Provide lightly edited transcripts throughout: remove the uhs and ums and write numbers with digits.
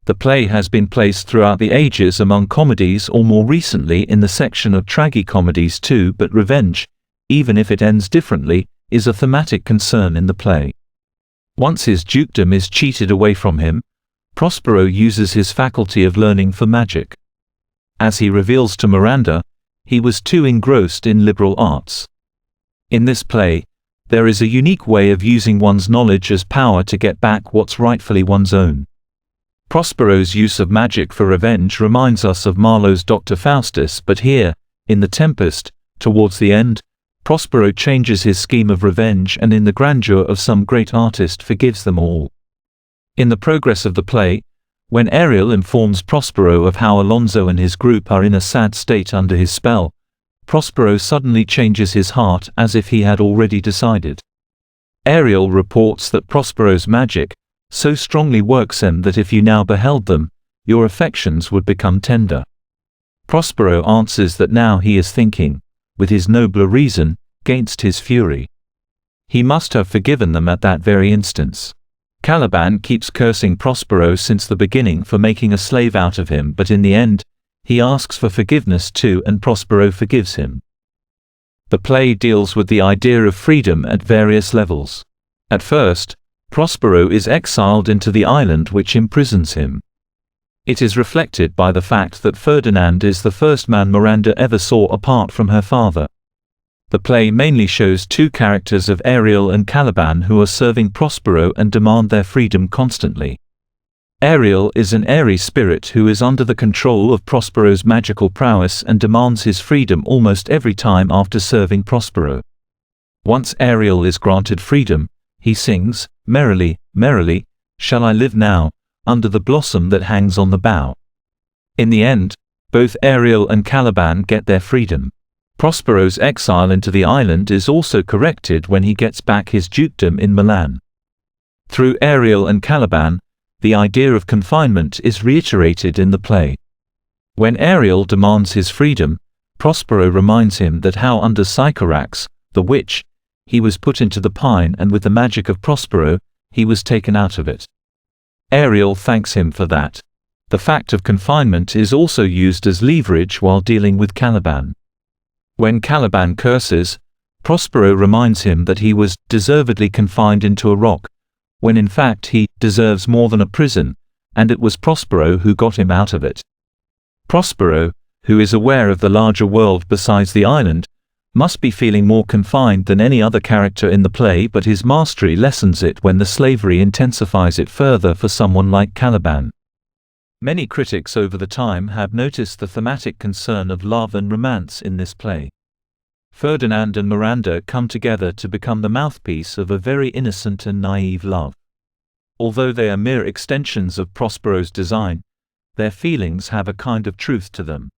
The play has been placed throughout the ages among comedies or more recently in the section of tragicomedies too, but revenge, even if it ends differently, is a thematic concern in the play. Once his dukedom is cheated away from him, Prospero uses his faculty of learning for magic. As he reveals to Miranda, he was too engrossed in liberal arts. In this play, there is a unique way of using one's knowledge as power to get back what's rightfully one's own. Prospero's use of magic for revenge reminds us of Marlowe's Dr. Faustus, but here, in The Tempest, towards the end, Prospero changes his scheme of revenge and in the grandeur of some great artist forgives them all. In the progress of the play, when Ariel informs Prospero of how Alonso and his group are in a sad state under his spell, Prospero suddenly changes his heart as if he had already decided. Ariel reports that Prospero's magic so strongly works him that if you now beheld them, your affections would become tender. Prospero answers that now he is thinking, with his nobler reason, against his fury. He must have forgiven them at that very instance. Caliban keeps cursing Prospero since the beginning for making a slave out of him, but in the end, he asks for forgiveness too and Prospero forgives him. The play deals with the idea of freedom at various levels. At first, Prospero is exiled into the island which imprisons him. It is reflected by the fact that Ferdinand is the first man Miranda ever saw apart from her father. The play mainly shows two characters of Ariel and Caliban who are serving Prospero and demand their freedom constantly. Ariel is an airy spirit who is under the control of Prospero's magical prowess and demands his freedom almost every time after serving Prospero. Once Ariel is granted freedom, he sings, "Merrily, merrily, shall I live now, under the blossom that hangs on the bough." In the end, both Ariel and Caliban get their freedom. Prospero's exile into the island is also corrected when he gets back his dukedom in Milan. Through Ariel and Caliban, the idea of confinement is reiterated in the play. When Ariel demands his freedom, Prospero reminds him that how under Sycorax, the witch, he was put into the pine and with the magic of Prospero, he was taken out of it. Ariel thanks him for that. The fact of confinement is also used as leverage while dealing with Caliban. When Caliban curses, Prospero reminds him that he was deservedly confined into a rock, when in fact he deserves more than a prison, and it was Prospero who got him out of it. Prospero, who is aware of the larger world besides the island, must be feeling more confined than any other character in the play, but his mastery lessens it when the slavery intensifies it further for someone like Caliban. Many critics over the time have noticed the thematic concern of love and romance in this play. Ferdinand and Miranda come together to become the mouthpiece of a very innocent and naive love. Although they are mere extensions of Prospero's design, their feelings have a kind of truth to them.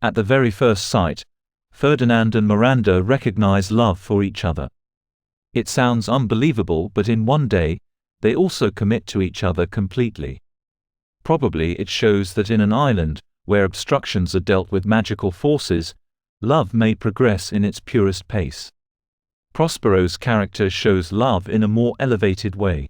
At the very first sight, Ferdinand and Miranda recognize love for each other. It sounds unbelievable, but in one day, they also commit to each other completely. Probably it shows that in an island, where obstructions are dealt with magical forces, love may progress in its purest pace. Prospero's character shows love in a more elevated way.